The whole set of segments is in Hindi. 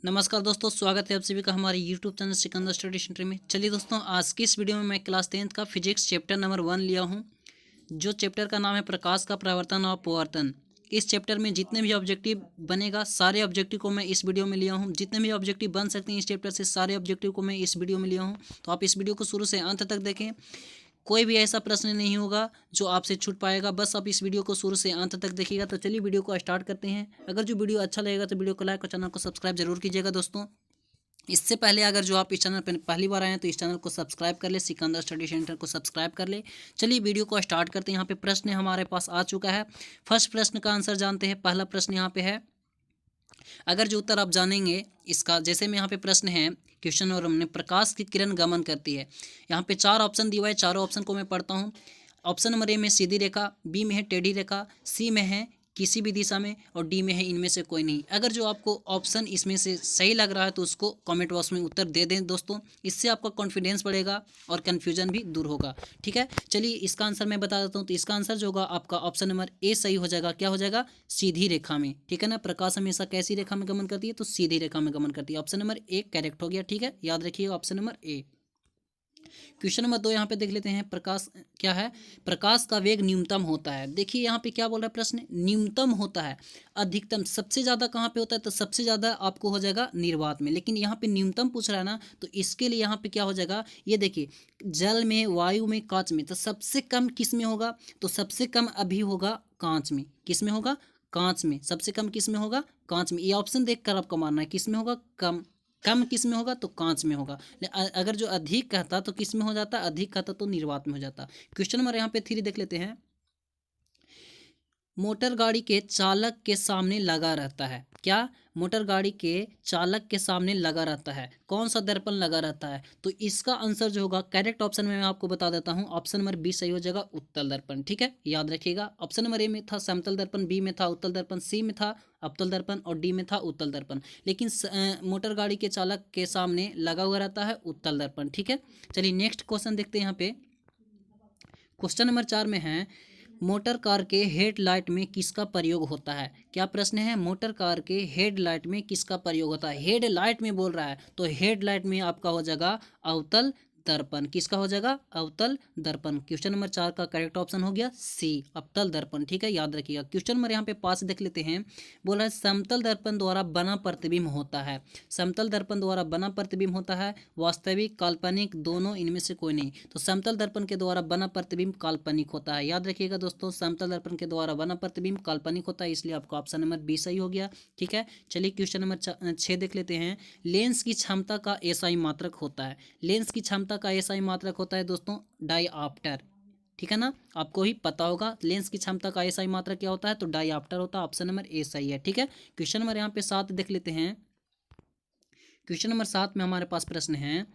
नमस्कार दोस्तों, स्वागत है आप सभी का हमारे YouTube channel Sikandar study centre में। चलिए दोस्तों, आज की इस वीडियो में मैं क्लास 10th का फिजिक्स चैप्टर नंबर 1 लिया हूं, जो चैप्टर का नाम है प्रकाश का परावर्तन और अपवर्तन। इस चैप्टर में जितने भी ऑब्जेक्टिव बनेगा, सारे ऑब्जेक्टिव को मैं इस वीडियो में लिया हूं। जितने भी ऑब्जेक्टिव बन सकते हैं इस चैप्टर से, सारे ऑब्जेक्टिव को मैं इस वीडियो में लिया हूं। तो आप इस वीडियो को शुरू से अंत तक देखें। कोई भी ऐसा प्रश्न नहीं होगा जो आपसे छूट पाएगा। बस आप इस वीडियो को शुरू से अंत तक देखिएगा। तो चलिए वीडियो को स्टार्ट करते हैं। अगर जो वीडियो अच्छा लगेगा तो वीडियो को लाइक और चैनल को सब्सक्राइब जरूर कीजिएगा दोस्तों। इससे पहले अगर जो आप इस चैनल पर पहली बार आए हैं तो इस चैनल को सब्सक्राइब कर ले, सिकंदर स्टडी सेंटर को सब्सक्राइब कर ले। चलिए वीडियो को स्टार्ट करते हैं। यहाँ पे प्रश्न हमारे पास आ चुका है। फर्स्ट प्रश्न का आंसर जानते हैं। पहला प्रश्न यहाँ पे है, अगर जो उत्तर आप जानेंगे इसका, जैसे में यहाँ पे प्रश्न है क्वेश्चन और हमने प्रकाश की किरण गमन करती है। यहाँ पे 4 ऑप्शन दिया हुआ है। चारों ऑप्शन को मैं पढ़ता हूँ। ऑप्शन नंबर ए में सीधी रेखा, बी में है टेढ़ी रेखा, सी में है किसी भी दिशा में, और डी में है इनमें से कोई नहीं। अगर जो आपको ऑप्शन इसमें से सही लग रहा है तो उसको कमेंट बॉक्स में उत्तर दे दें दोस्तों। इससे आपका कॉन्फिडेंस बढ़ेगा और कन्फ्यूजन भी दूर होगा। ठीक है, चलिए इसका आंसर मैं बता देता हूँ। तो इसका आंसर जो होगा आपका ऑप्शन नंबर ए सही हो जाएगा। क्या हो जाएगा? सीधी रेखा में। ठीक है ना, प्रकाश हमेशा कैसी रेखा में गमन करती है? तो सीधी रेखा में गमन करती है। ऑप्शन नंबर ए करेक्ट हो गया। ठीक है, याद रखिएगा option number A. Question number 2 यहाँ पे देख लेते हैं। प्रकाश क्या है? प्रकाश का वेग न्यूनतम होता है। देखिए यहाँ पे क्या बोल रहा है प्रश्न, न्यूनतम होता है। अधिकतम सबसे ज़्यादा कहाँ पे होता है? तो सबसे ज़्यादा आपको हो जाएगा निर्वात में, लेकिन यहाँ पे न्यूनतम पूछ रहा है ना, तो इसके लिए यहाँ पे क्या हो जाएगा? ये देखिए, जल में, वायु में, कांच में। तो सबसे कम किस में होगा? तो सबसे कम अभी होगा कांच में। किस में होगा? कांच में। सबसे कम किस में होगा? कांच में। ये ऑप्शन देखकर आपको मानना है किस में होगा। कम कम किस में होगा? तो कांच में होगा। अगर जो अधिक कहता तो किस में हो जाता? अधिक कहता तो निर्वात में हो जाता। क्वेश्चन नंबर यहाँ पे 3 देख लेते हैं। मोटर गाड़ी के चालक के सामने लगा रहता है। क्या? मोटर गाड़ी के चालक के सामने लगा रहता है। कौन सा दर्पण लगा रहता है? तो इसका आंसर जो होगा, करेक्ट ऑप्शन में मैं आपको बता देता हूं, ऑप्शन नंबर बी सही हो जाएगा, उत्तल दर्पण। ठीक है, याद रखिएगा। ऑप्शन नंबर ए में था समतल दर्पण, बी में था उत्तल दर्पण, सी में था अवतल दर्पण और डी में था उत्तल दर्पण। लेकिन मोटर गाड़ी के चालक के सामने लगा हुआ रहता है उत्तल दर्पण। ठीक है, चलिए नेक्स्ट क्वेश्चन देखते हैं। यहाँ पे क्वेश्चन नंबर 4 में है, मोटर कार के हेडलाइट में किसका प्रयोग होता है? क्या प्रश्न है? मोटर कार के हेडलाइट में किसका प्रयोग होता है? हेडलाइट में बोल रहा है, तो हेडलाइट में आपका हो जाएगा अवतल दर्पण। किसका हो जाएगा? अवतल दर्पण। क्वेश्चन नंबर 4 का करेक्ट ऑप्शन हो गया सी, अवतल दर्पण। ठीक है, याद रखिएगा। क्वेश्चन नंबर यहाँ पे 5 देख लेते हैं। बोला है समतल दर्पण द्वारा बना प्रतिबिंब होता है। समतल दर्पण द्वारा बना प्रतिबिंब होता है। वास्तविक, काल्पनिक, दोनों, इनमें से कोई नहीं। तो समतल दर्पण के द्वारा बना प्रतिबिंब काल्पनिक होता है। याद रखिएगा दोस्तों, समतल दर्पण के द्वारा बना प्रतिबिंब काल्पनिक होता है, इसलिए आपका ऑप्शन नंबर बी सही हो गया। ठीक है, चलिए क्वेश्चन नंबर 6 देख लेते हैं। लेंस की क्षमता का एसआई मात्रक होता है। लेंस की क्षमता का एसआई मात्रक होता है दोस्तों डायऑप्टर। ठीक है ना, आपको ही पता होगा लेंस की क्षमता का एसआई मात्रक क्या होता है? तो डायऑप्टर होता है। ऑप्शन नंबर ए सही है। ठीक है, क्वेश्चन नंबर यहाँ पे 7 देख लेते हैं। क्वेश्चन नंबर 7 में हमारे पास प्रश्न है,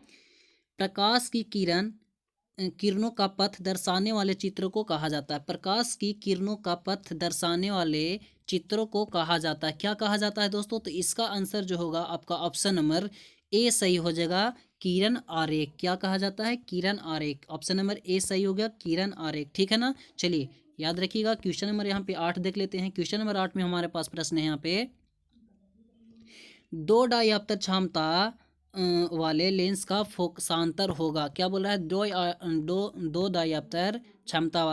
प्रकाश की किरणों का पथ दर्शाने वाले चित्र को कहा जाता है। प्रकाश की किरणों का पथ दर्शाने वाले चित्रों को कहा जाता है। क्या कहा जाता है दोस्तों? तो इसका आंसर जो होगा आपका ऑप्शन नंबर ए सही हो जाएगा, किरण आरेख। क्या कहा जाता है? किरण आरेख। ऑप्शन नंबर ए सही हो गया, किरण आरेख। ठीक है ना, चलिए याद रखिएगा। क्वेश्चन नंबर यहाँ पे 8 देख लेते हैं। क्वेश्चन नंबर 8 में हमारे पास प्रश्न है यहाँ पे, दो डायऑप्टर क्षमता वाले लेंस का फोकसांतर होगा। क्या बोल रहा है? दो डायऑप्टर क्षमता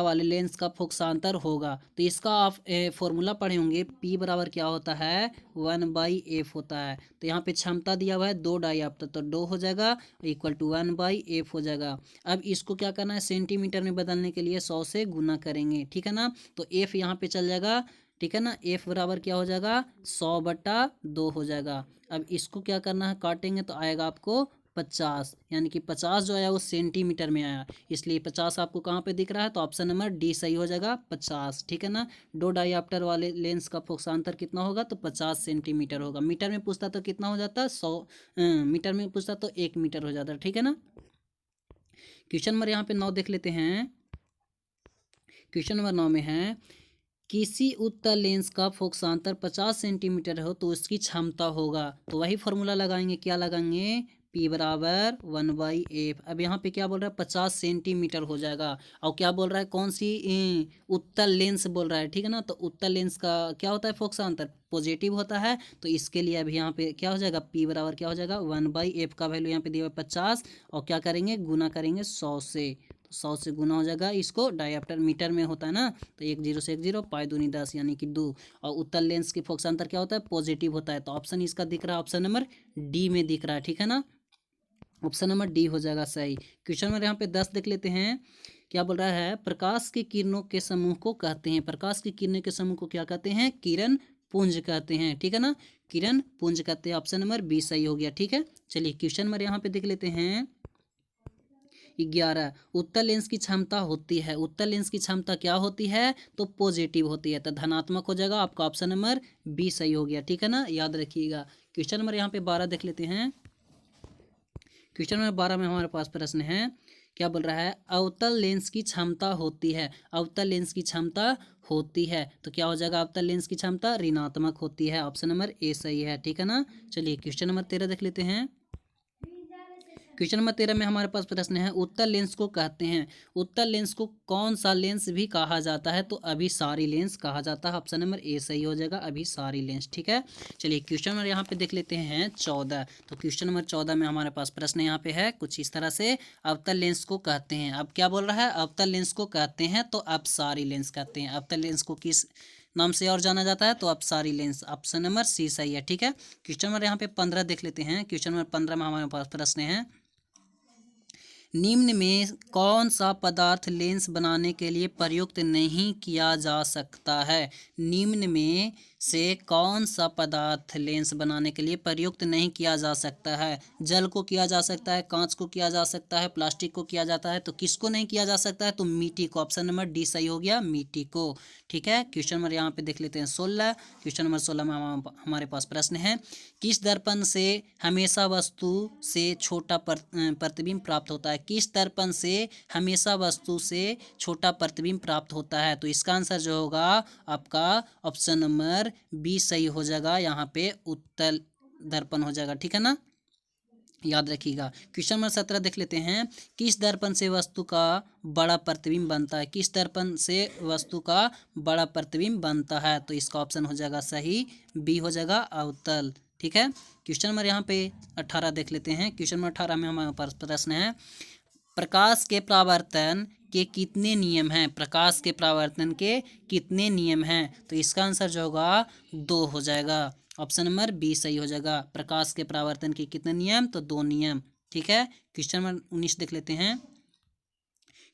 वाले लेंस का फोकसांतर होगा। तो इसका आप फॉर्मूला पढ़े होंगे, P बराबर क्या होता है? 1/f होता है। तो यहाँ पे क्षमता दिया हुआ है 2 डायऑप्टर, तो 2 हो जाएगा इक्वल टू 1/f हो जाएगा। अब इसको क्या करना है? सेंटीमीटर में बदलने के लिए 100 से गुना करेंगे। ठीक है ना, तो f यहाँ पे चल जाएगा। ठीक है ना, f बराबर क्या हो जाएगा? 100/2 हो जाएगा। अब इसको क्या करना है? काटेंगे तो आएगा आपको 50, यानी कि 50 जो आया वो सेंटीमीटर में आया, इसलिए 50 आपको कहाँ पे दिख रहा है? तो ऑप्शन नंबर डी सही हो जाएगा, 50। ठीक है ना, दो डायऑप्टर वाले लेंस का फोकसांतर कितना होगा? तो 50 सेंटीमीटर होगा। मीटर में पूछता तो कितना हो जाता? 100। मीटर में पूछता तो 1 मीटर हो जाता। ठीक है ना, क्वेश्चन नंबर यहाँ पे 9 देख लेते हैं। क्वेश्चन नंबर 9 में है, किसी उत्तल लेंस का फोकसांतर 50 सेंटीमीटर हो तो उसकी क्षमता होगा। तो वही फॉर्मूला लगाएंगे, क्या लगाएंगे? P बराबर 1/f। अब यहाँ पे क्या बोल रहा है 50 सेंटीमीटर हो जाएगा। और क्या बोल रहा है कौन सी उत्तल लेंस बोल रहा है, ठीक है ना। तो उत्तल लेंस का क्या होता है फोकस अंतर पॉजिटिव होता है। तो इसके लिए अभी यहाँ पे क्या हो जाएगा P बराबर क्या हो जाएगा 1/f का वैल्यू यहाँ पे दिया हुआ 50 और क्या करेंगे गुना करेंगे 100 से। तो 100 से गुना हो जाएगा, इसको डायप्टर मीटर में होता है ना। तो 1 0 से 1 0 पाई दूनी 10 यानी कि 2। और उत्तल लेंस की फोकस अंतर क्या होता है पॉजिटिव होता है। तो ऑप्शन इसका दिख रहा है ऑप्शन नंबर डी में दिख रहा है, ठीक है ना। ऑप्शन नंबर डी हो जाएगा सही। क्वेश्चन नंबर यहाँ पे 10 देख लेते हैं। क्या बोल रहा है प्रकाश की किरणों के समूह को कहते हैं, प्रकाश की किरणों के समूह को क्या कहते हैं किरण पुंज कहते हैं, ठीक है ना। किरण पुंज कहते हैं, ऑप्शन नंबर बी सही हो गया, ठीक है। चलिए क्वेश्चन नंबर यहाँ पे देख लेते हैं 11। उत्तल लेंस की क्षमता होती है, उत्तल लेंस की क्षमता क्या होती है तो पॉजिटिव होती है। तो धनात्मक हो जाएगा, आपका ऑप्शन नंबर बी सही हो गया, ठीक है ना, याद रखिएगा। क्वेश्चन नंबर यहाँ पे 12 देख लेते हैं। क्वेश्चन नंबर 12 में हमारे पास प्रश्न है। क्या बोल रहा है अवतल लेंस की क्षमता होती है, अवतल लेंस की क्षमता होती है। तो क्या हो जाएगा अवतल लेंस की क्षमता ऋणात्मक होती है, ऑप्शन नंबर ए सही है, ठीक है ना। चलिए क्वेश्चन नंबर 13 देख लेते हैं। क्वेश्चन नंबर 13 में हमारे पास प्रश्न है उत्तल लेंस को कहते हैं, उत्तल लेंस को कौन सा लेंस भी कहा जाता है तो अभिसारी लेंस कहा जाता है, ऑप्शन नंबर ए सही हो जाएगा अभिसारी लेंस, ठीक है। चलिए क्वेश्चन नंबर यहाँ पे देख लेते हैं 14। तो क्वेश्चन नंबर 14 में हमारे पास प्रश्न यहाँ पे है कुछ इस तरह से अवतल लेंस को कहते हैं। अब क्या बोल रहा है अवतल लेंस को कहते हैं तो अपसारी लेंस कहते हैं। अवतल लेंस को किस नाम से और जाना जाता है तो अपसारी लेंस, ऑप्शन नंबर सी सही है, ठीक है। क्वेश्चन नंबर यहाँ पे 15 देख लेते हैं। क्वेश्चन नंबर 15 में हमारे पास प्रश्न है निम्न में कौन सा पदार्थ लेंस बनाने के लिए प्रयुक्त नहीं किया जा सकता है, निम्न में से कौन सा पदार्थ लेंस बनाने के लिए प्रयुक्त नहीं किया जा सकता है। जल को किया जा सकता है, कांच को किया जा सकता है, प्लास्टिक को किया जाता है, तो किसको नहीं किया जा सकता है तो मिट्टी को, ऑप्शन नंबर डी सही हो गया मिट्टी को, ठीक है। क्वेश्चन नंबर यहाँ पे देख लेते हैं 16। क्वेश्चन नंबर 16 में हमारे पास प्रश्न है किस दर्पण से हमेशा वस्तु से छोटा प्रतिबिंब प्राप्त होता है, किस दर्पण से हमेशा वस्तु से छोटा प्रतिबिंब प्राप्त होता है। तो इसका आंसर जो होगा आपका ऑप्शन नंबर बी सही हो जाएगा, यहाँ पे उत्तल दर्पण हो जाएगा, ठीक है ना, याद रखिएगा। क्वेश्चन नंबर 17 देख लेते हैं किस दर्पण से वस्तु का बड़ा प्रतिबिंब बनता है, किस दर्पण से वस्तु का बड़ा प्रतिबिंब बनता है। तो इसका ऑप्शन हो जाएगा सही बी हो जाएगा अवतल, ठीक है। क्वेश्चन नंबर यहाँ पे 18 देख लेते हैं। क्वेश्चन नंबर 18 में हमारे पास प्रश्न है प्रकाश के परावर्तन के कितने नियम हैं, प्रकाश के परावर्तन के कितने नियम हैं। तो इसका आंसर जो होगा 2 हो जाएगा, ऑप्शन नंबर बी सही हो जाएगा। प्रकाश के परावर्तन के कितने नियम तो 2 नियम, ठीक है। क्वेश्चन नंबर 19 देख लेते हैं।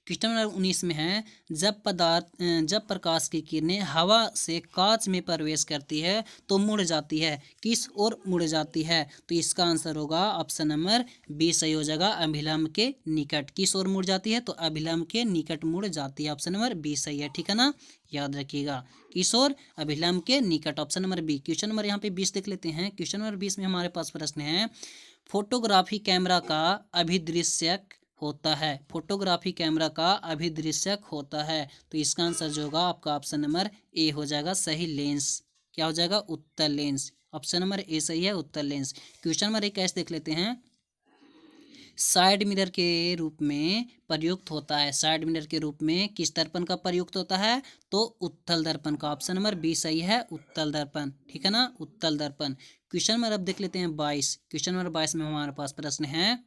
क्वेश्चन नंबर 19 में है जब प्रकाश की किरणें हवा से कांच में प्रवेश करती है तो मुड़ जाती है, किस ओर मुड़ जाती है। तो इसका आंसर होगा ऑप्शन नंबर बी सही हो जाएगा अभिलंब के निकट, किस ओर मुड़ जाती है तो अभिलंब के निकट मुड़ जाती है, ऑप्शन नंबर बी सही है, ठीक है ना, याद रखिएगा किस ओर अभिलंब के निकट, option number B. Question number यहाँ पे 20 देख लेते हैं। क्वेश्चन नंबर 20 में हमारे पास प्रश्न है फोटोग्राफी कैमरा का अभिदृश्यक होता है, फोटोग्राफी कैमरा का अभिदृश्यक होता है। तो इसका आंसर जो होगा आपका ऑप्शन नंबर ए हो जाएगा सही लेंस, क्या हो जाएगा उत्तल लेंस, ऑप्शन नंबर ए सही है उत्तल लेंस। क्वेश्चन नंबर 21 देख लेते हैं साइड मिरर के रूप में प्रयुक्त होता है, साइड मिरर के रूप में किस दर्पण का प्रयुक्त होता है तो उत्तल दर्पण का, ऑप्शन नंबर बी सही है उत्तल दर्पण, ठीक है ना, उत्तल दर्पण। क्वेश्चन नंबर अब देख लेते हैं 22। क्वेश्चन नंबर 22 में हमारे पास प्रश्न है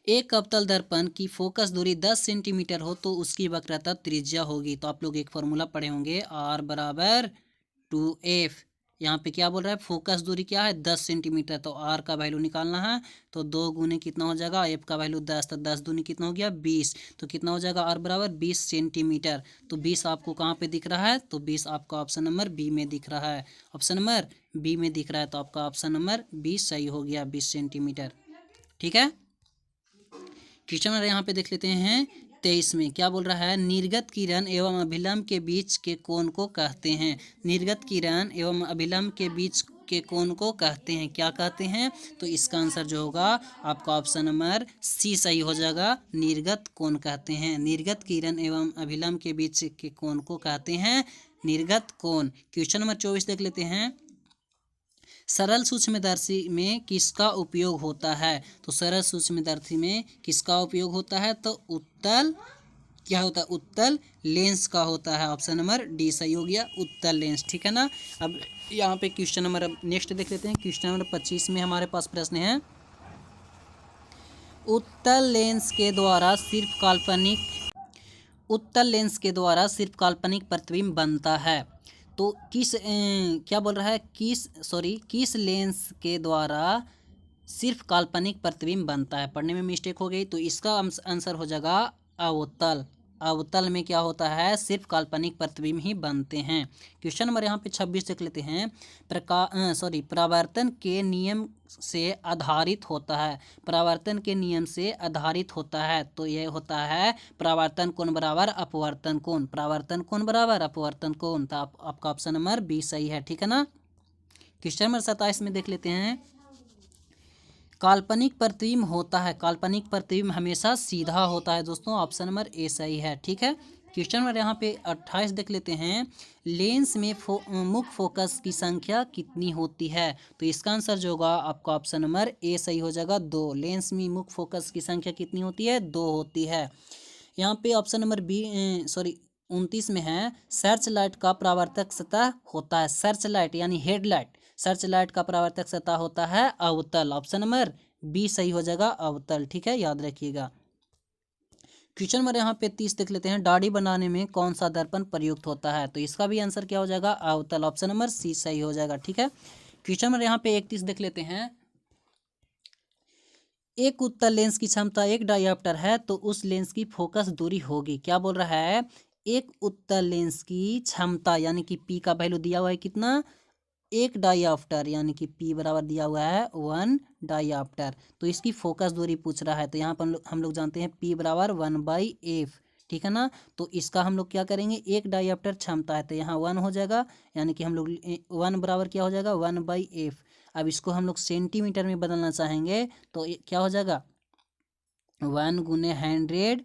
एक अवतल दर्पण की फोकस दूरी 10 सेंटीमीटर हो तो उसकी वक्रता त्रिज्या होगी। तो आप लोग एक फॉर्मूला पढ़े होंगे R बराबर 2F। यहाँ पे क्या बोल रहा है फोकस दूरी क्या है 10 सेंटीमीटर, तो R का वैल्यू निकालना है तो 2 गुने कितना हो जाएगा F का वैल्यू 10, तो 10 दूनी कितना हो गया 20, तो कितना हो जाएगा R बराबर 20 सेंटीमीटर। तो 20 आपको कहाँ पे दिख रहा है तो 20 आपका ऑप्शन नंबर बी में दिख रहा है, ऑप्शन नंबर बी में दिख रहा है, तो आपका ऑप्शन नंबर बी सही हो गया 20 सेंटीमीटर, ठीक है। क्वेश्चन नंबर यहाँ पे देख लेते हैं 23 में क्या बोल रहा है निर्गत किरण एवं अभिलंब के बीच के कोण को कहते हैं, निर्गत किरण एवं अभिलंब के बीच के कोण को कहते हैं, क्या कहते हैं। तो इसका आंसर जो होगा आपका ऑप्शन नंबर सी सही हो जाएगा निर्गत कोण कहते हैं, निर्गत किरण एवं अभिलंब के बीच के कोण को कहते हैं निर्गत कोण। क्वेश्चन नंबर 24 देख लेते हैं सरल सूक्ष्मदर्शी में किसका उपयोग होता है? तो सरल सूक्ष्मदर्शी में किसका उपयोग होता है? तो उत्तल क्या होता है? उत्तल लेंस का होता है। ऑप्शन नंबर डी सही हो गया, उत्तल लेंस। ठीक है ना। अब यहाँ पे क्वेश्चन नंबर अब नेक्स्ट देख लेते हैं। क्वेश्चन नंबर 25 में हमारे पास प्रश्न है, उत्तल लेंस के द्वारा सिर्फ काल्पनिक प्रतिबिंब बनता है। तो क्या बोल रहा है, किस लेंस के द्वारा सिर्फ काल्पनिक प्रतिबिंब बनता है? पढ़ने में मिस्टेक हो गई, तो इसका आंसर हो जाएगा अवतल। अवतल में क्या होता है? सिर्फ काल्पनिक प्रतिबिंब ही बनते हैं। क्वेश्चन नंबर यहाँ पे 26 देख लेते हैं। परावर्तन के नियम से आधारित होता है। परावर्तन के नियम से आधारित होता है, तो यह होता है परावर्तन कोण बराबर अपवर्तन कोण। परावर्तन कोण बराबर अपवर्तन कोण। तो आपका ऑप्शन नंबर बी सही है। ठीक है ना। क्वेश्चन नंबर 27 में देख लेते हैं, काल्पनिक प्रतिबिंब होता है। काल्पनिक प्रतिबिंब हमेशा सीधा होता है दोस्तों। ऑप्शन नंबर ए सही है। ठीक है। क्वेश्चन नंबर यहाँ पे 28 देख लेते हैं, लेंस में मुख्य फोकस की संख्या कितनी होती है? तो इसका आंसर जो होगा आपका ऑप्शन नंबर ए सही हो जाएगा, 2। लेंस में मुख्य फोकस की संख्या कितनी होती है? 2 होती है। यहाँ पे ऑप्शन नंबर 29 में है, सर्च लाइट का परावर्तक सतह होता है। सर्च लाइट यानी हेडलाइट, सर्च लाइट का परावर्तक सतह होता है अवतल। ऑप्शन नंबर बी सही हो जाएगा, अवतल। ठीक है, याद रखिएगा। क्वेश्चन नंबर यहाँ पे 30 देख लेते हैं, दाढ़ी बनाने में कौन सा दर्पण प्रयुक्त होता है? तो इसका भी आंसर क्या हो जाएगा? अवतल। ऑप्शन नंबर सी सही हो जाएगा। ठीक है। क्वेश्चन नंबर यहाँ पे 31 देख लेते हैं, एक उत्तल लेंस की क्षमता 1 डायोप्टर है, तो उस लेंस की फोकस दूरी होगी। क्या बोल रहा है? एक उत्तल लेंस की क्षमता यानी कि पी का वैल्यू दिया हुआ है कितना? 1 डायोप्टर, यानी कि पी बराबर दिया हुआ है 1 डायोप्टर। तो इसकी फोकस दूरी पूछ रहा है, तो यहाँ पर हम लोग जानते हैं पी बराबर 1/f। ठीक है ना। तो इसका हम लोग क्या करेंगे, 1 डायोप्टर क्षमता है तो यहाँ 1 हो जाएगा, यानी कि हम लोग 1 बराबर क्या हो जाएगा? 1/f। अब इसको हम लोग सेंटीमीटर में बदलना चाहेंगे तो क्या हो जाएगा? 1 गुने 100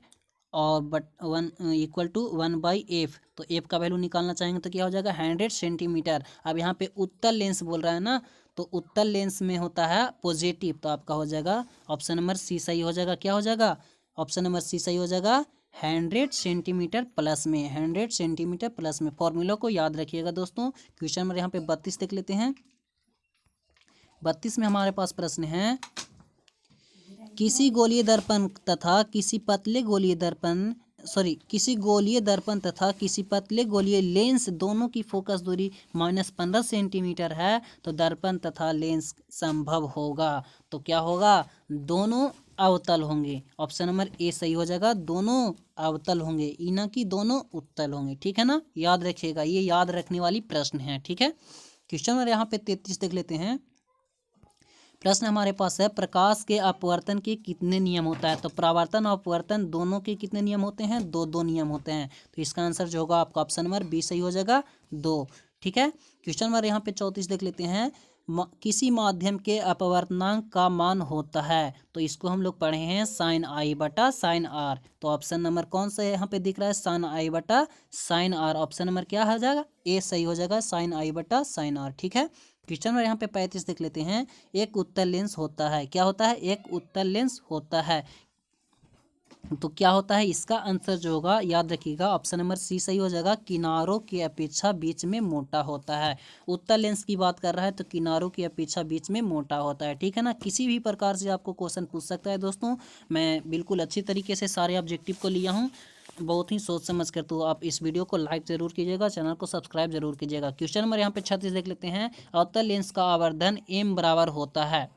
और 1 इक्वल टू 1/f। तो एफ का वैल्यू निकालना चाहेंगे तो क्या हो जाएगा? 100 सेंटीमीटर। अब यहाँ पे उत्तल लेंस बोल रहा है ना, तो उत्तल लेंस में होता है पॉजिटिव, तो आपका हो जाएगा ऑप्शन नंबर सी सही हो जाएगा। क्या हो जाएगा? ऑप्शन नंबर सी सही हो जाएगा, 100 सेंटीमीटर प्लस में। 100 सेंटीमीटर प्लस में। फॉर्मूला को याद रखिएगा दोस्तों। क्वेश्चन नंबर यहाँ पे 32 देख लेते हैं। 32 में हमारे पास प्रश्न है, किसी गोलीय दर्पण तथा किसी पतले गोलीय लेंस दोनों की फोकस दूरी -15 सेंटीमीटर है, तो दर्पण तथा लेंस संभव होगा। तो क्या होगा? दोनों अवतल होंगे। ऑप्शन नंबर ए सही हो जाएगा, दोनों अवतल होंगे, ई ना कि दोनों उत्तल होंगे। ठीक है ना, याद रखिएगा, ये याद रखने वाली प्रश्न है। ठीक है। क्वेश्चन नंबर यहाँ पे 33 देख लेते हैं। प्रश्न हमारे पास है, प्रकाश के अपवर्तन के कितने नियम होता है? तो परावर्तन और अपवर्तन दोनों के कितने नियम होते हैं? 2 नियम होते हैं। तो इसका आंसर जो होगा आपका ऑप्शन नंबर बी सही हो जाएगा, 2। ठीक है। क्वेश्चन नंबर यहाँ पे 34 देख लेते हैं, किसी माध्यम के अपवर्तनांक का मान होता है, तो इसको हम लोग पढ़े हैं साइन आई बटा साइन आर। तो ऑप्शन नंबर कौन सा यहाँ पे दिख रहा है? साइन आई बटा साइन आर। ऑप्शन नंबर क्या हो जाएगा? ए सही हो जाएगा, साइन आई बटा साइन आर। ठीक है। क्वेश्चन नंबर यहाँ पे 35 देख लेते हैं, एक उत्तल लेंस होता है। क्या होता है? एक उत्तल लेंस होता है, तो क्या होता है? इसका आंसर जो होगा याद रखिएगा, ऑप्शन नंबर सी सही हो जाएगा, किनारों की अपेक्षा बीच में मोटा होता है। उत्तल लेंस की बात कर रहा है तो किनारों की अपेक्षा बीच में मोटा होता है। ठीक है ना। किसी भी प्रकार से आपको क्वेश्चन पूछ सकता है दोस्तों। मैं बिल्कुल अच्छी तरीके से सारे ऑब्जेक्टिव को लिया हूँ, बहुत ही सोच समझ कर। तो आप इस वीडियो को लाइक जरूर कीजिएगा, चैनल को सब्सक्राइब जरूर कीजिएगा। क्वेश्चन नंबर यहाँ पे 36 देख लेते हैं, अवतल लेंस का आवर्धन एम बराबर होता है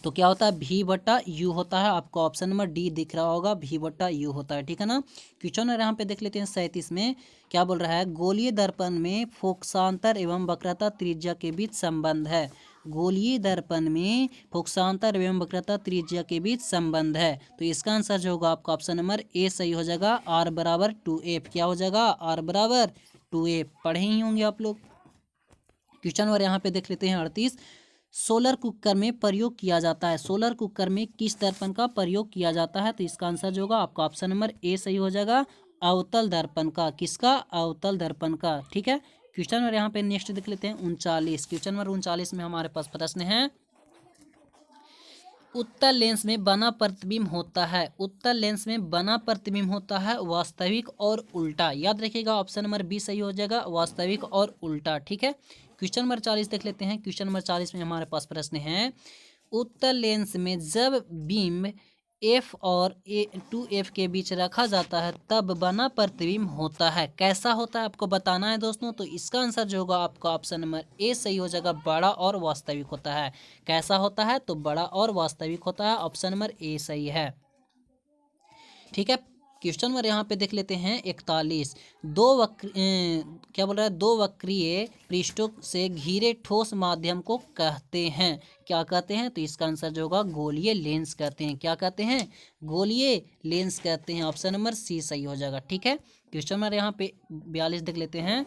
तो क्या होता है? भी बटा यू होता है। आपको ऑप्शन नंबर डी दिख रहा होगा, भी बटा यू होता है। ठीक है ना। क्वेश्चन नंबर यहाँ पे देख लेते हैं 37 में, क्या बोल रहा है? गोलीय दर्पण में फोकसांतर एवं वक्रता त्रिज्या के बीच संबंध है। गोलीय दर्पण में फोकसांतर एवं वक्रता त्रिज्या के बीच संबंध है, तो इसका आंसर जो होगा आपका ऑप्शन नंबर ए सही हो जाएगा, आर बराबर 2f। क्या हो जाएगा? आर बराबर 2f। पढ़े ही होंगे आप लोग। क्वेश्चन नंबर यहाँ पे देख लेते हैं 38, सोलर कुकर में प्रयोग किया जाता है। सोलर कुकर में किस दर्पण का प्रयोग किया जाता है? तो इसका आंसर जो होगा आपका ऑप्शन नंबर ए सही हो जाएगा, अवतल दर्पण का। किसका? अवतल दर्पण का। ठीक है। क्वेश्चन नंबर यहाँ पे नेक्स्ट देख लेते हैं 39। क्वेश्चन नंबर 39 में हमारे पास प्रश्न है, उत्तल लेंस में बना प्रतिबिंब होता है, उत्तल लेंस में बना प्रतिबिंब होता है वास्तविक और उल्टा। याद रखिएगा ऑप्शन नंबर बी सही हो जाएगा, वास्तविक और उल्टा। ठीक है, क्वेश्चन नंबर 40 देख लेते हैं। क्वेश्चन नंबर 40 में हमारे पास प्रश्न है, उत्तल लेंस में जब बीम एफ और टू एफ के बीच रखा जाता है तब बना प्रतिबिंब होता है। कैसा होता है आपको बताना है दोस्तों। तो इसका आंसर जो होगा आपका ऑप्शन नंबर ए सही हो जाएगा, बड़ा और वास्तविक होता है। कैसा होता है, तो बड़ा और वास्तविक होता है, ऑप्शन नंबर ए सही है। ठीक है, क्वेश्चन नंबर यहाँ पे देख लेते हैं 41। क्या बोल रहा है, दो वक्रीय पृष्ठों से घिरे ठोस माध्यम को कहते हैं, क्या कहते हैं, तो इसका आंसर जो होगा गोलीय लेंस कहते हैं। क्या कहते हैं, गोलीय लेंस कहते हैं, ऑप्शन नंबर सी सही हो जाएगा। ठीक है, क्वेश्चन नंबर यहाँ पे 42 देख लेते हैं।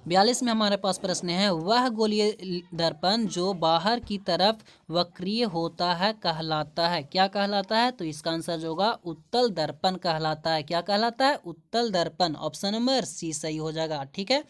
42 में हमारे पास प्रश्न है, वह गोलीय दर्पण जो बाहर की तरफ वक्रीय होता है कहलाता है, क्या कहलाता है, तो इसका आंसर जो होगा उत्तल दर्पण कहलाता है। क्या कहलाता है, उत्तल दर्पण, ऑप्शन नंबर सी सही हो जाएगा। ठीक है,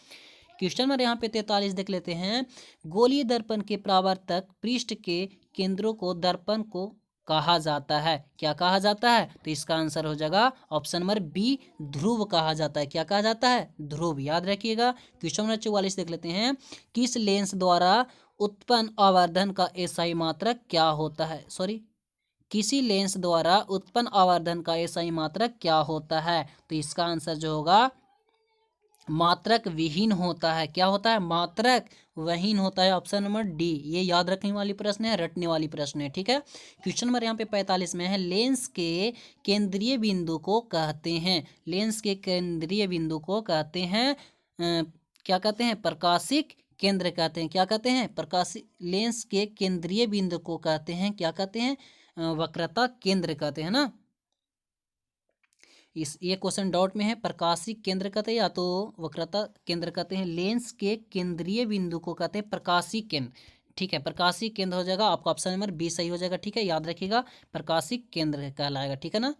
क्वेश्चन नंबर यहाँ पे 43 देख लेते हैं। गोलीय दर्पण के परावर्तक पृष्ठ के केंद्रों को दर्पण को कहा जाता है, क्या कहा जाता है, तो इसका आंसर हो जाएगा ऑप्शन नंबर बी ध्रुव कहा जाता है। क्या कहा जाता है, ध्रुव, याद रखिएगा। क्वेश्चन नंबर 44 देख लेते हैं। किस लेंस द्वारा उत्पन्न आवर्धन का एसआई मात्रक क्या होता है, किसी लेंस द्वारा उत्पन्न आवर्धन का एसआई मात्रक क्या होता है, तो इसका आंसर जो होगा मात्रक विहीन होता है। क्या होता है, मात्रक विहीन होता है, ऑप्शन नंबर डी। ये याद रखने वाली प्रश्न है, रटने वाली प्रश्न है। ठीक है, क्वेश्चन नंबर यहाँ पे 45 में है, लेंस के केंद्रीय बिंदु को कहते हैं, लेंस के केंद्रीय बिंदु को कहते हैं क्या कहते हैं, प्रकाशिक केंद्र कहते हैं। क्या कहते हैं, प्रकाशिक, लेंस के केंद्रीय बिंदु को कहते हैं, क्या कहते हैं, वक्रता केंद्र कहते हैं ना। ये क्वेश्चन डाउट में है, प्रकाशिक केंद्र कहते हैं या तो वक्रता केंद्र कहते हैं। लेंस के केंद्रीय बिंदु को कहते हैं प्रकाशिक केंद्र। ठीक है, प्रकाशिक केंद्र हो जाएगा, आपका ऑप्शन नंबर बी सही हो जाएगा। ठीक है, याद रखिएगा, प्रकाशिक केंद्र कहलाएगा। ठीक है ना।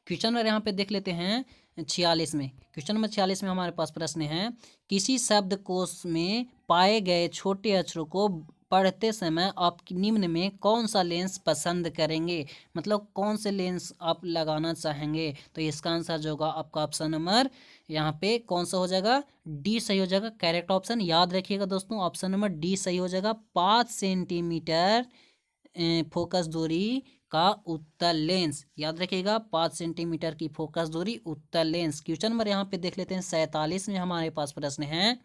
क्वेश्चन नंबर यहाँ पे देख लेते हैं 46 में। क्वेश्चन नंबर 46 में हमारे पास प्रश्न है, किसी शब्दकोश में पाए गए छोटे अक्षरों को पढ़ते समय आप निम्न में कौन सा लेंस पसंद करेंगे, मतलब कौन से लेंस आप लगाना चाहेंगे, तो इसका आंसर जो होगा आपका ऑप्शन नंबर यहाँ पे कौन सा हो जाएगा, डी सही हो जाएगा, करेक्ट ऑप्शन। याद रखिएगा दोस्तों, ऑप्शन नंबर डी सही हो जाएगा। 5 सेंटीमीटर फोकस दूरी का उत्तल लेंस, याद रखिएगा 5 सेंटीमीटर की फोकस दूरी उत्तल लेंस। क्वेश्चन नंबर यहाँ पे देख लेते हैं 47 में हमारे पास प्रश्न है,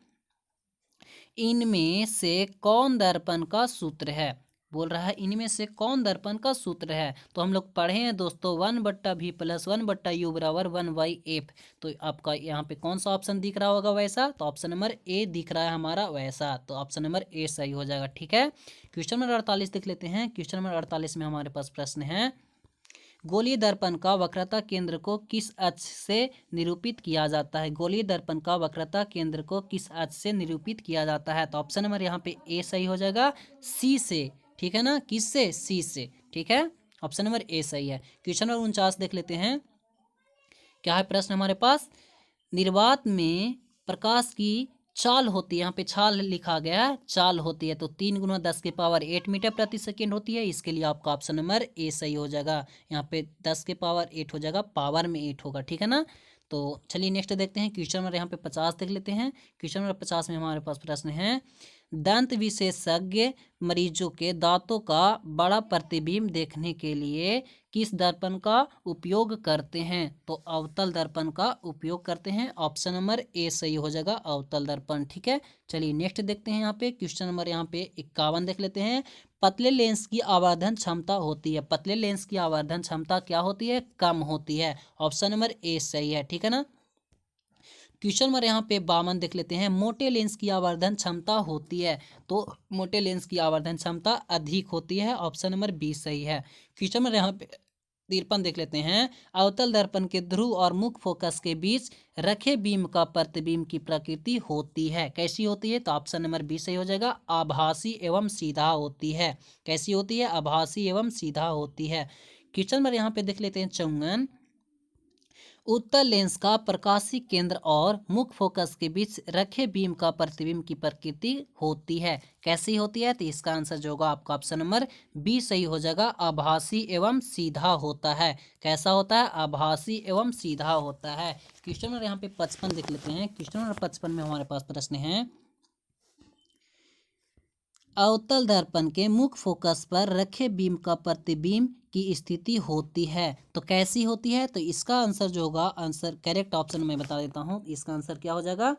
इनमें से कौन दर्पण का सूत्र है, बोल रहा है इनमें से कौन दर्पण का सूत्र है। तो हम लोग पढ़े हैं दोस्तों 1/v + 1/u = 1/f। तो आपका यहाँ पे कौन सा ऑप्शन दिख रहा होगा वैसा, तो ऑप्शन नंबर ए दिख रहा है हमारा वैसा, तो ऑप्शन नंबर ए सही हो जाएगा। ठीक है, क्वेश्चन नंबर 48 देख लेते हैं। क्वेश्चन नंबर 48 में हमारे पास प्रश्न है, गोलीय दर्पण का वक्रता केंद्र को किस अक्ष से निरूपित किया जाता है, गोलीय दर्पण का वक्रता केंद्र को किस अक्ष से निरूपित किया जाता है, तो ऑप्शन नंबर यहाँ पे ए सही हो जाएगा, सी से। ठीक है ना, किस से, सी से। ठीक है, ऑप्शन नंबर ए सही है। क्वेश्चन नंबर 49 देख लेते हैं। क्या है प्रश्न हमारे पास, निर्वात में प्रकाश की चाल होती है, यहाँ पे चाल लिखा गया है, चाल होती है, तो 3 × 10⁸ मीटर प्रति सेकेंड होती है। इसके लिए आपका ऑप्शन नंबर ए सही हो जाएगा। यहाँ पे 10⁸ हो जाएगा, पावर में 8 होगा। ठीक है ना। तो चलिए नेक्स्ट देखते हैं। क्वेश्चन नंबर यहाँ पे 50 देख लेते हैं। क्वेश्चन नंबर 50 में हमारे पास प्रश्न है, दंत विशेषज्ञ मरीजों के दांतों का बड़ा प्रतिबिंब देखने के लिए किस दर्पण का उपयोग करते हैं, तो अवतल दर्पण का उपयोग करते हैं। ऑप्शन नंबर ए सही हो जाएगा, अवतल दर्पण। ठीक है, चलिए नेक्स्ट देखते हैं। यहाँ पे क्वेश्चन नंबर यहाँ पे 51 देख लेते हैं। पतले लेंस की आवर्धन क्षमता होती है, पतले लेंस की आवर्धन क्षमता क्या होती है, कम होती है। ऑप्शन नंबर ए सही है। ठीक है ना। क्वेश्चन नंबर यहाँ पे 52 देख लेते हैं। मोटे लेंस की आवर्धन क्षमता होती है, तो मोटे लेंस की आवर्धन क्षमता अधिक होती है। ऑप्शन नंबर बी सही है। क्वेश्चन नंबर यहाँ पे 53 देख लेते हैं। अवतल दर्पण के ध्रुव और मुख्य फोकस के बीच रखे बीम का प्रतिबिंब की प्रकृति होती है, कैसी होती है, तो ऑप्शन नंबर बी सही हो जाएगा, आभासी एवं सीधा होती है। कैसी होती है, आभासी एवं सीधा होती है। क्वेश्चन नंबर यहाँ पे देख लेते हैं 54। उत्तल लेंस का प्रकाशीय केंद्र और मुख्य फोकस के बीच रखे बीम का प्रतिबिंब की प्रकृति होती है। कैसी होती है? तो इसका आंसर जो होगा आपका ऑप्शन नंबर बी सही हो जाएगा, आभासी एवं सीधा होता है। कैसा होता है? आभासी एवं सीधा होता है। क्वेश्चन नंबर यहाँ पे 55 देख लेते हैं। क्वेश्चन नंबर 55 में हमारे पास प्रश्न है, अवतल दर्पण के मुख्य फोकस पर रखे बीम का प्रतिबिंब की स्थिति होती है। तो कैसी होती है? तो इसका आंसर जो होगा, आंसर करेक्ट ऑप्शन में बता देता हूं, इसका आंसर क्या हो जाएगा?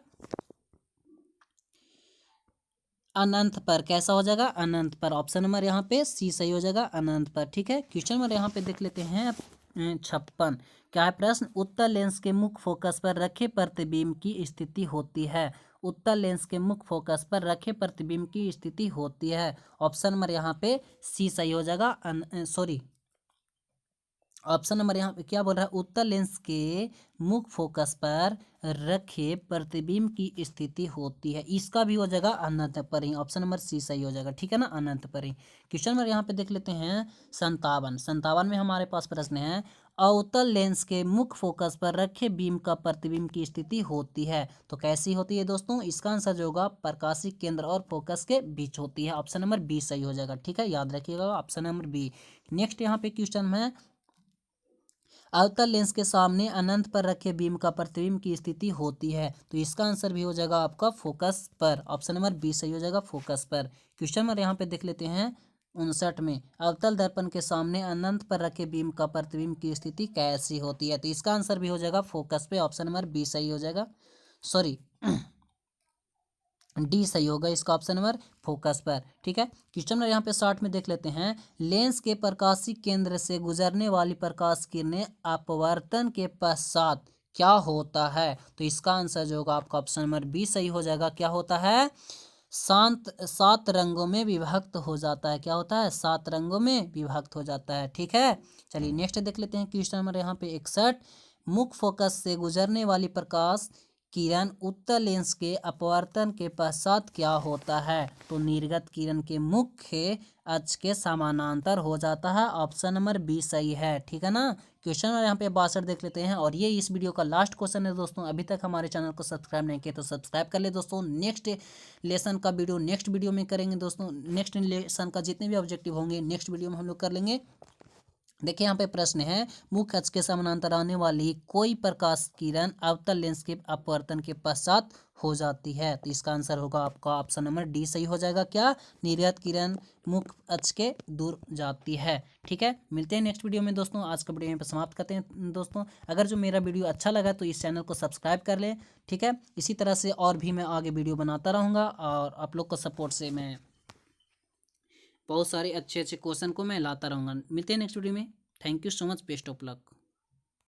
अनंत पर। कैसा हो जाएगा? अनंत पर। ऑप्शन नंबर यहाँ पे सी सही हो जाएगा, अनंत पर। ठीक है, क्वेश्चन नंबर यहाँ पे देख लेते हैं 56। क्या है प्रश्न? उत्तल लेंस के मुख्य फोकस पर रखे प्रतिबिंब की स्थिति होती है। उत्तल लेंस के मुख्य फोकस पर रखे प्रतिबिंब की स्थिति होती है। ऑप्शन नंबर यहाँ पे सी सही हो जाएगा, सॉरी, ऑप्शन नंबर यहाँ पे क्या बोल रहा है? उत्तल लेंस के मुख्य फोकस पर रखे प्रतिबिंब की स्थिति होती है। इसका भी हो जाएगा अनंत पर ही। ऑप्शन नंबर सी सही हो जाएगा। ठीक है ना, अनंत पर ही। क्वेश्चन नंबर यहाँ पे देख लेते हैं 57। 57 में हमारे पास प्रश्न है, अवतल लेंस के मुख्य फोकस पर रखे बीम का प्रतिबिंब की स्थिति होती है। तो कैसी होती है दोस्तों? इसका आंसर जो होगा प्रकाशिक केंद्र और फोकस के बीच होती है। ऑप्शन नंबर बी सही हो जाएगा। ठीक है, याद रखिएगा ऑप्शन नंबर बी। नेक्स्ट यहाँ पे क्वेश्चन है, अवतल लेंस के सामने अनंत पर रखे बीम का प्रतिबिंब की स्थिति होती है। तो इसका आंसर भी हो जाएगा आपका फोकस पर। ऑप्शन नंबर बी सही हो जाएगा, फोकस पर। क्वेश्चन नंबर यहाँ पे देख लेते हैं 59 में, अवतल दर्पण के सामने अनंत पर रखे बीम का प्रतिबिंब की स्थिति कैसी होती है? तो इसका आंसर भी हो जाएगा फोकस पे। ऑप्शन नंबर बी सही हो जाएगा, सॉरी डी सही होगा इसका, ऑप्शन नंबर फोकस पर। ठीक है, क्वेश्चन नंबर यहाँ पे 60 में देख लेते हैं, लेंस के प्रकाशीय केंद्र से गुजरने वाली प्रकाश किरणें अपवर्तन के पश्चात क्या होता है? तो इसका आंसर जो होगा आपका ऑप्शन नंबर बी सही हो जाएगा। क्या होता है? सात रंगों में विभक्त हो जाता है। क्या होता है? 7 रंगों में विभक्त हो जाता है। ठीक है, चलिए नेक्स्ट देख लेते हैं क्वेश्चन नंबर यहाँ पे 61। मुख्य फोकस से गुजरने वाली प्रकाश किरण उत्तल लेंस के अपवर्तन के पश्चात क्या होता है? तो निर्गत किरण के मुख्य अक्ष के समानांतर हो जाता है। ऑप्शन नंबर बी सही है। ठीक है ना, क्वेश्चन नंबर यहाँ पे 62 देख लेते हैं, और ये इस वीडियो का लास्ट क्वेश्चन है दोस्तों। अभी तक हमारे चैनल को सब्सक्राइब नहीं किया तो सब्सक्राइब कर ले दोस्तों। नेक्स्ट लेसन का वीडियो नेक्स्ट वीडियो में करेंगे दोस्तों। नेक्स्ट लेसन का जितने भी ऑब्जेक्टिव होंगे नेक्स्ट वीडियो में हम लोग कर लेंगे। देखिए यहाँ पे प्रश्न है, मुख्य अक्ष के समानांतर आने वाली कोई प्रकाश किरण अवतल लेंस के अपवर्तन के पश्चात हो जाती है। तो इसका आंसर होगा आपका ऑप्शन नंबर डी सही हो जाएगा। क्या? निर्गत किरण मुख्य अक्ष के दूर जाती है। ठीक है, मिलते हैं नेक्स्ट वीडियो में दोस्तों। आज का वीडियो यहाँ पे समाप्त करते हैं दोस्तों। अगर जो मेरा वीडियो अच्छा लगा तो इस चैनल को सब्सक्राइब कर लें। ठीक है, इसी तरह से और भी मैं आगे वीडियो बनाता रहूँगा, और आप लोग को सपोर्ट से मैं बहुत सारे अच्छे अच्छे क्वेश्चन को मैं लाता रहूँगा। मिलते हैं नेक्स्ट वीडियो में। Thank you so much, best of luck.